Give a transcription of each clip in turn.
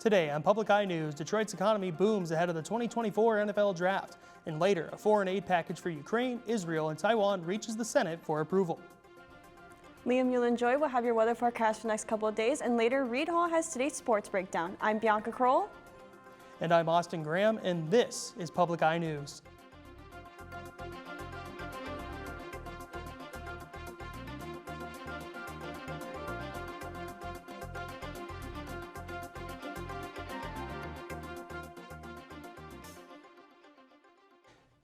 Today on Public Eye News, Detroit's economy booms ahead of the 2024 NFL Draft. And later, a foreign aid package for Ukraine, Israel, and Taiwan reaches the Senate for approval. Liam, you'll enjoy. We'll have your weather forecast for the next couple of days. And later, Reed Hall has today's sports breakdown. I'm Bianca Kroll. And I'm Austin Graham, and this is Public Eye News.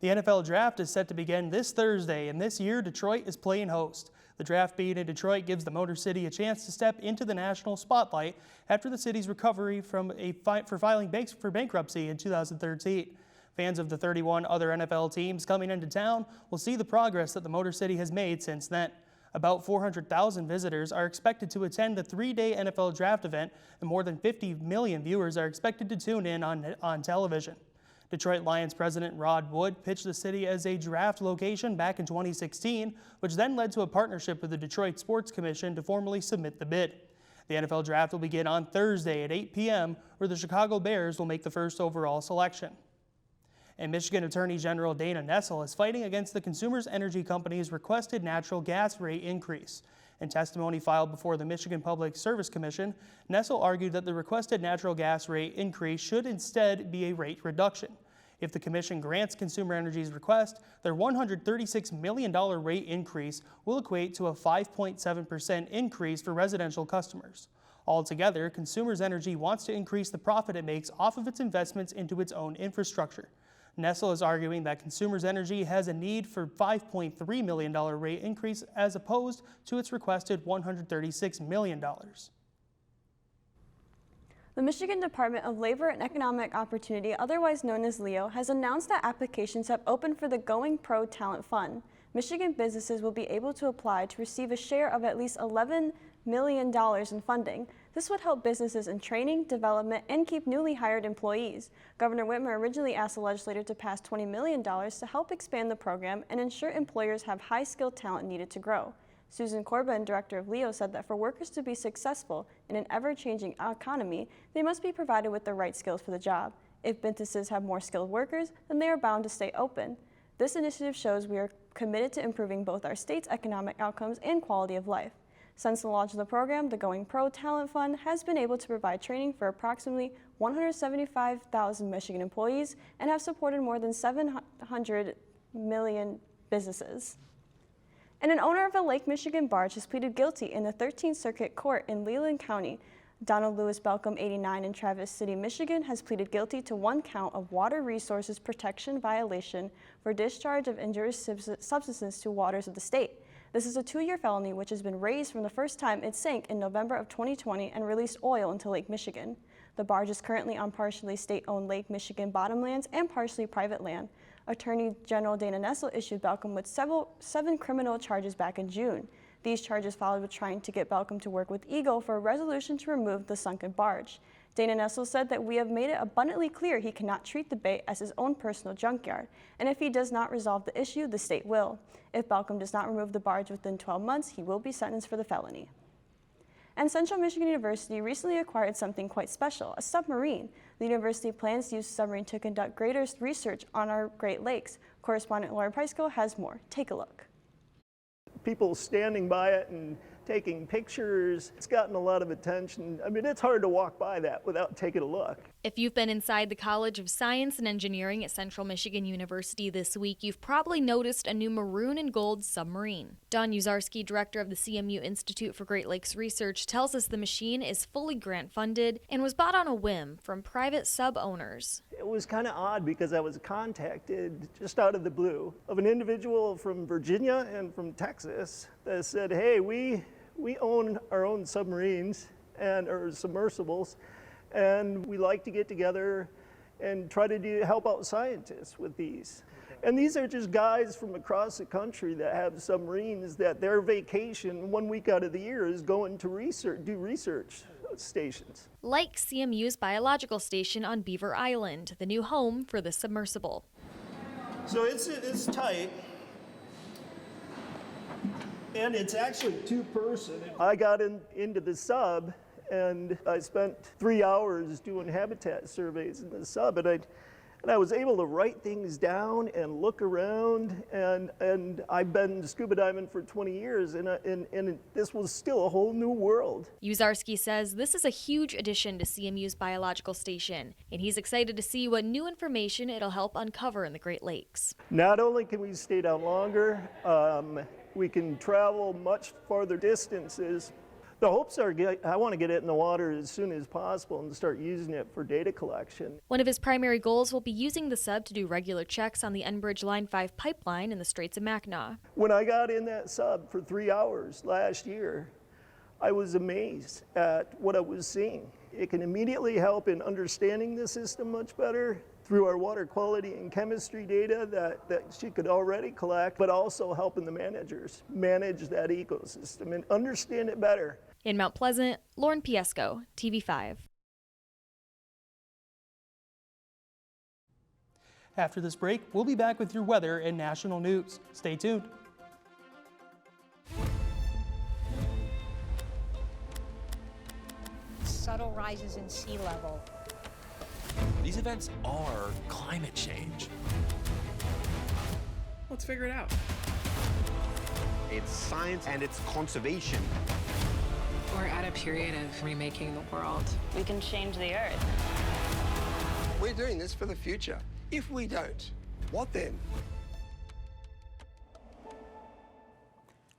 The NFL Draft is set to begin this Thursday, and this year Detroit is playing host. The draft being in Detroit gives the Motor City a chance to step into the national spotlight after the city's recovery from filing for bankruptcy in 2013. Fans of the 31 other NFL teams coming into town will see the progress that the Motor City has made since then. About 400,000 visitors are expected to attend the three-day NFL Draft event, and more than 50 million viewers are expected to tune in on television. Detroit Lions president Rod Wood pitched the city as a draft location back in 2016, which then led to a partnership with the Detroit Sports Commission to formally submit the bid. The NFL Draft will begin on Thursday at 8 p.m., where the Chicago Bears will make the first overall selection. And Michigan Attorney General Dana Nessel is fighting against the Consumers Energy Company's requested natural gas rate increase. In testimony filed before the Michigan Public Service Commission, Nessel argued that the requested natural gas rate increase should instead be a rate reduction. If the commission grants Consumer Energy's request, their $136 million rate increase will equate to a 5.7% increase for residential customers. Altogether, Consumers Energy wants to increase the profit it makes off of its investments into its own infrastructure. Nessel is arguing that Consumers Energy has a need for $5.3 million rate increase as opposed to its requested $136 million. The Michigan Department of Labor and Economic Opportunity, otherwise known as LEO, has announced that applications have opened for the Going Pro Talent Fund. Michigan businesses will be able to apply to receive a share of at least $11 million in funding. This would help businesses in training, development, and keep newly hired employees. Governor Whitmer originally asked the legislature to pass $20 million to help expand the program and ensure employers have high-skilled talent needed to grow. Susan Corbin, director of LEO, said that for workers to be successful in an ever-changing economy, they must be provided with the right skills for the job. If businesses have more skilled workers, then they are bound to stay open. This initiative shows we are committed to improving both our state's economic outcomes and quality of life. Since the launch of the program, the Going Pro Talent Fund has been able to provide training for approximately 175,000 Michigan employees and have supported more than 700 million businesses. And an owner of a Lake Michigan barge has pleaded guilty in the 13th Circuit Court in Leland County. Donald Lewis Belcom, 89, in Traverse City, Michigan, has pleaded guilty to one count of water resources protection violation for discharge of injurious substances to waters of the state. This is a 2-year felony which has been raised from the first time it sank in November of 2020 and released oil into Lake Michigan. The barge is currently on partially state-owned Lake Michigan bottomlands and partially private land. Attorney General Dana Nessel issued Belcom with 7 criminal charges back in June. These charges followed with trying to get Belcom to work with Eagle for a resolution to remove the sunken barge. Dana Nessel said that we have made it abundantly clear he cannot treat the bay as his own personal junkyard, and if he does not resolve the issue, the state will. If Belcom does not remove the barge within 12 months, he will be sentenced for the felony. And Central Michigan University recently acquired something quite special, a submarine. The university plans to use the submarine to conduct greater research on our Great Lakes. Correspondent Laura Prysko has more. Take a look. People standing by it and taking pictures. It's gotten a lot of attention. I mean, it's hard to walk by that without taking a look. If you've been inside the College of Science and Engineering at Central Michigan University this week, you've probably noticed a new maroon and gold submarine. Don Uzarski, director of the CMU Institute for Great Lakes Research, tells us the machine is fully grant-funded and was bought on a whim from private sub-owners. It was kind of odd because I was contacted just out of the blue of an individual from Virginia and from Texas that said, hey, we own our own submarines and our submersibles, and we like to get together and try to help out scientists with these. And these are just guys from across the country that have submarines that their vacation 1 week out of the year is going to do research stations. Like CMU's biological station on Beaver Island, the new home for the submersible. So it's tight. And it's actually 2-person. I got into the sub and I spent 3 hours doing habitat surveys in the sub, and I was able to write things down and look around, and I've been scuba diving for 20 years, and this was still a whole new world. Uzarski says this is a huge addition to CMU's biological station, and he's excited to see what new information it'll help uncover in the Great Lakes. Not only can we stay down longer, we can travel much farther distances. The hopes are I want to get it in the water as soon as possible and start using it for data collection. One of his primary goals will be using the sub to do regular checks on the Enbridge Line 5 pipeline in the Straits of Mackinac. When I got in that sub for 3 hours last year, I was amazed at what I was seeing. It can immediately help in understanding the system much better through our water quality and chemistry data that she could already collect, but also helping the managers manage that ecosystem and understand it better. In Mount Pleasant, Lauren Piesco, TV5. After this break, we'll be back with your weather and national news. Stay tuned. Subtle rises in sea level. These events are climate change. Let's figure it out. It's science and it's conservation. We're at a period of remaking the world. We can change the earth. We're doing this for the future. If we don't, what then?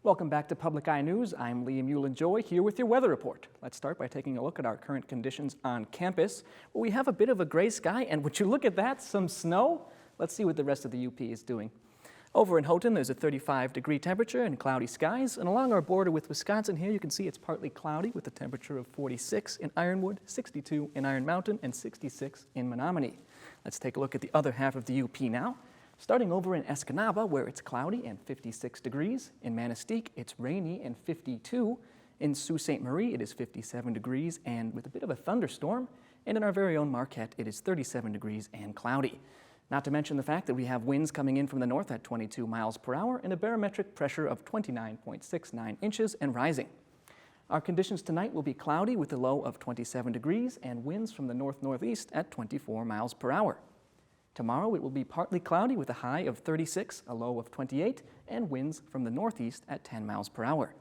Welcome back to Public Eye News. I'm Liam Euland-Joy here with your weather report. Let's start by taking a look at our current conditions on campus. Well, we have a bit of a gray sky, and would you look at that, some snow? Let's see what the rest of the UP is doing. Over in Houghton, there's a 35-degree temperature and cloudy skies, and along our border with Wisconsin here, you can see it's partly cloudy with a temperature of 46 in Ironwood, 62 in Iron Mountain, and 66 in Menominee. Let's take a look at the other half of the UP now. Starting over in Escanaba, where it's cloudy and 56 degrees. In Manistee, it's rainy and 52. In Sault Ste. Marie, it is 57 degrees and with a bit of a thunderstorm. And in our very own Marquette, it is 37 degrees and cloudy. Not to mention the fact that we have winds coming in from the north at 22 miles per hour and a barometric pressure of 29.69 inches and rising. Our conditions tonight will be cloudy with a low of 27 degrees and winds from the north-northeast at 24 miles per hour. Tomorrow it will be partly cloudy with a high of 36, a low of 28, and winds from the northeast at 10 miles per hour.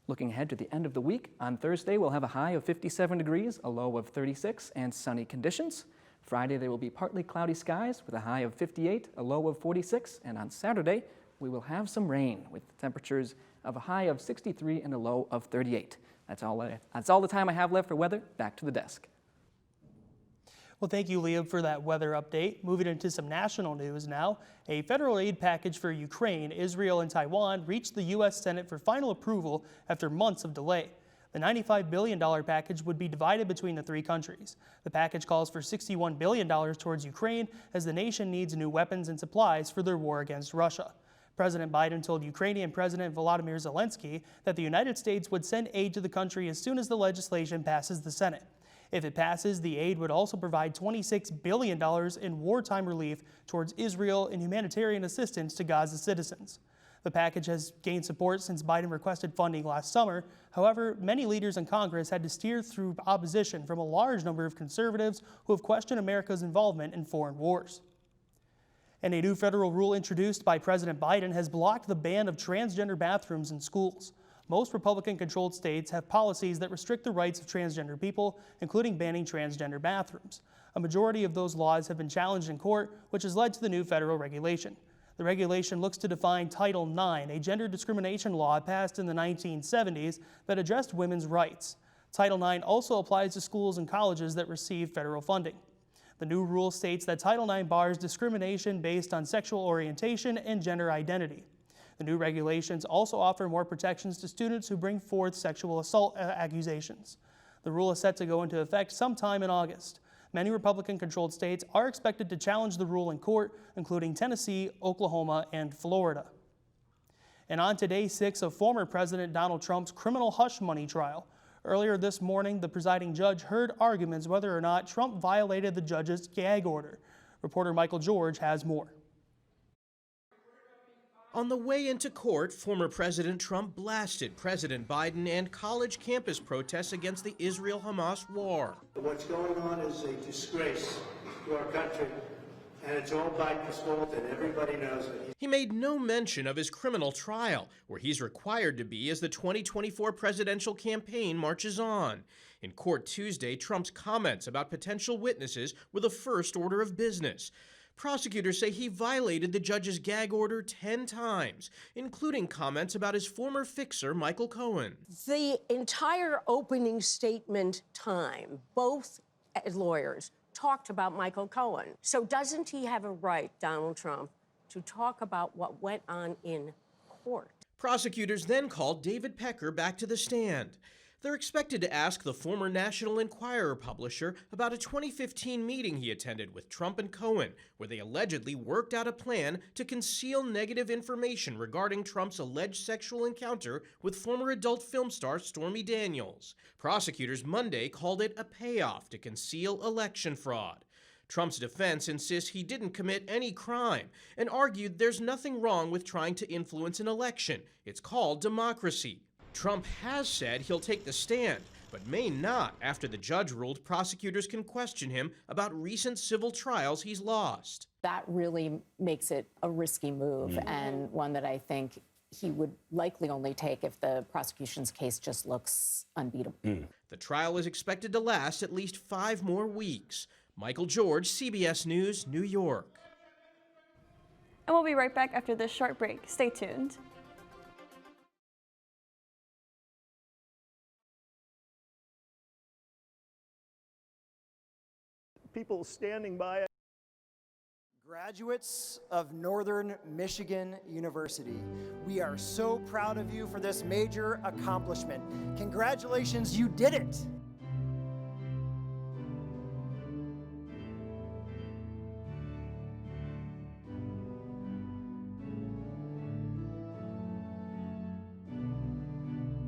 Looking ahead to the end of the week, on Thursday we'll have a high of 57 degrees, a low of 36, and sunny conditions. Friday there will be partly cloudy skies with a high of 58, a low of 46, and on Saturday we will have some rain with temperatures of a high of 63 and a low of 38. That's all the time I have left for weather. Back to the desk. Well, thank you, Liam, for that weather update. Moving into some national news now. A federal aid package for Ukraine, Israel, and Taiwan reached the U.S. Senate for final approval after months of delay. The $95 billion package would be divided between the three countries. The package calls for $61 billion towards Ukraine as the nation needs new weapons and supplies for their war against Russia. President Biden told Ukrainian President Volodymyr Zelensky that the United States would send aid to the country as soon as the legislation passes the Senate. If it passes, the aid would also provide $26 billion in wartime relief towards Israel and humanitarian assistance to Gaza citizens. The package has gained support since Biden requested funding last summer. However, many leaders in Congress had to steer through opposition from a large number of conservatives who have questioned America's involvement in foreign wars. And a new federal rule introduced by President Biden has blocked the ban of transgender bathrooms in schools. Most Republican-controlled states have policies that restrict the rights of transgender people, including banning transgender bathrooms. A majority of those laws have been challenged in court, which has led to the new federal regulation. The regulation looks to define Title IX, a gender discrimination law passed in the 1970s that addressed women's rights. Title IX also applies to schools and colleges that receive federal funding. The new rule states that Title IX bars discrimination based on sexual orientation and gender identity. The new regulations also offer more protections to students who bring forth sexual assault accusations. The rule is set to go into effect sometime in August. Many Republican-controlled states are expected to challenge the rule in court, including Tennessee, Oklahoma, and Florida. And on to day 6 of former President Donald Trump's criminal hush money trial. Earlier this morning, the presiding judge heard arguments whether or not Trump violated the judge's gag order. Reporter Michael George has more. On the way into court, former President Trump blasted President Biden and college campus protests against the Israel-Hamas war. What's going on is a disgrace to our country, and it's all Biden's fault, and everybody knows it. He made no mention of his criminal trial, where he's required to be as the 2024 presidential campaign marches on. In court Tuesday, Trump's comments about potential witnesses were the first order of business. Prosecutors say he violated the judge's gag order 10 times, including comments about his former fixer, Michael Cohen. The entire opening statement time, both lawyers talked about Michael Cohen. So doesn't he have a right, Donald Trump, to talk about what went on in court? Prosecutors then called David Pecker back to the stand. They're expected to ask the former National Enquirer publisher about a 2015 meeting he attended with Trump and Cohen, where they allegedly worked out a plan to conceal negative information regarding Trump's alleged sexual encounter with former adult film star Stormy Daniels. Prosecutors Monday called it a payoff to conceal election fraud. Trump's defense insists he didn't commit any crime and argued there's nothing wrong with trying to influence an election. It's called democracy. Trump has said he'll take the stand, but may not after the judge ruled prosecutors can question him about recent civil trials he's lost. That really makes it a risky move, and one that I think he would likely only take if the prosecution's case just looks unbeatable. The trial is expected to last at least 5 more weeks. Michael George, CBS News, New York. And we'll be right back after this short break. Stay tuned. People standing by. Graduates of Northern Michigan University, we are so proud of you for this major accomplishment. Congratulations, you did it!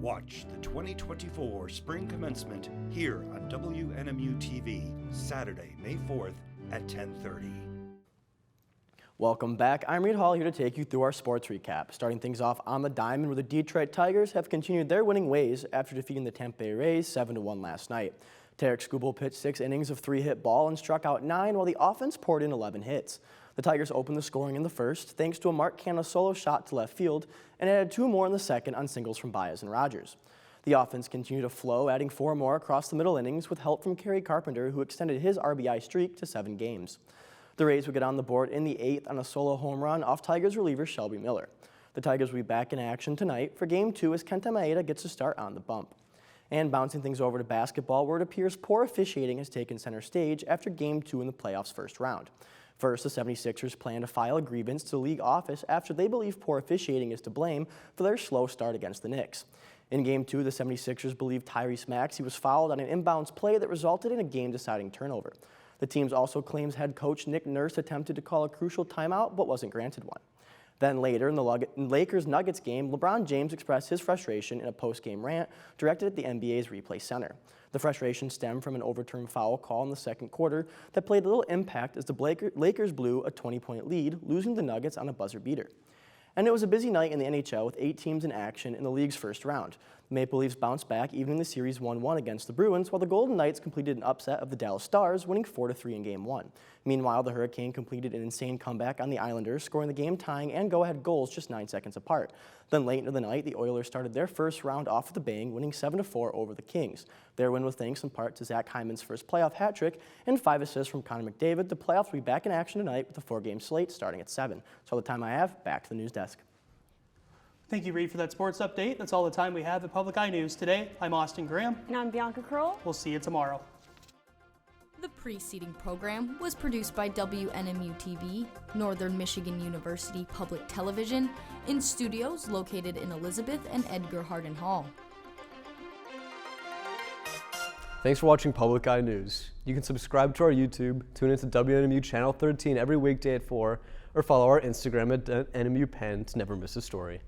Watch the 2024 spring commencement here on WNMU-TV, Saturday, May 4th at 10:30. Welcome back. I'm Reed Hall here to take you through our sports recap. Starting things off on the diamond, where the Detroit Tigers have continued their winning ways after defeating the Tampa Bay Rays 7-1 last night. Tarek Skubal pitched 6 innings of 3-hit ball and struck out 9, while the offense poured in 11 hits. The Tigers opened the scoring in the first thanks to a Mark Canha solo shot to left field and added 2 more in the second on singles from Baez and Rogers. The offense continued to flow, adding 4 more across the middle innings with help from Kerry Carpenter, who extended his RBI streak to 7 games. The Rays would get on the board in the 8th on a solo home run off Tigers reliever Shelby Miller. The Tigers will be back in action tonight for Game 2 as Kenta Maeda gets a start on the bump. And bouncing things over to basketball, where it appears poor officiating has taken center stage after Game 2 in the playoffs' first round. First, the 76ers plan to file a grievance to the league office after they believe poor officiating is to blame for their slow start against the Knicks. In Game 2, the 76ers believe Tyrese Maxey was fouled on an inbounds play that resulted in a game-deciding turnover. The team also claims head coach Nick Nurse attempted to call a crucial timeout but wasn't granted one. Then later in the Lakers-Nuggets game, LeBron James expressed his frustration in a post-game rant directed at the NBA's replay center. The frustration stemmed from an overturned foul call in the second quarter that played little impact as the Lakers blew a 20-point lead, losing the Nuggets on a buzzer beater. And it was a busy night in the NHL with 8 teams in action in the league's first round. The Maple Leafs bounced back, evening the series 1-1 against the Bruins, while the Golden Knights completed an upset of the Dallas Stars, winning 4-3 in Game 1. Meanwhile, the Hurricane completed an insane comeback on the Islanders, scoring the game-tying and go-ahead goals just 9 seconds apart. Then late into the night, the Oilers started their first round off with a bang, winning 7-4 over the Kings. Their win was thanks in part to Zach Hyman's first playoff hat trick and 5 assists from Connor McDavid. The playoffs will be back in action tonight with a 4-game slate starting at 7. That's all the time I have. Back to the news desk. Thank you, Reed, for that sports update. That's all the time we have at Public Eye News today. I'm Austin Graham. And I'm Bianca Kroll. We'll see you tomorrow. The preceding program was produced by WNMU-TV, Northern Michigan University Public Television, in studios located in Elizabeth and Edgar Hardin Hall. Thanks for watching Public Eye News. You can subscribe to our YouTube, tune into WNMU Channel 13 every weekday at 4, or follow our Instagram at NMU Penn to never miss a story.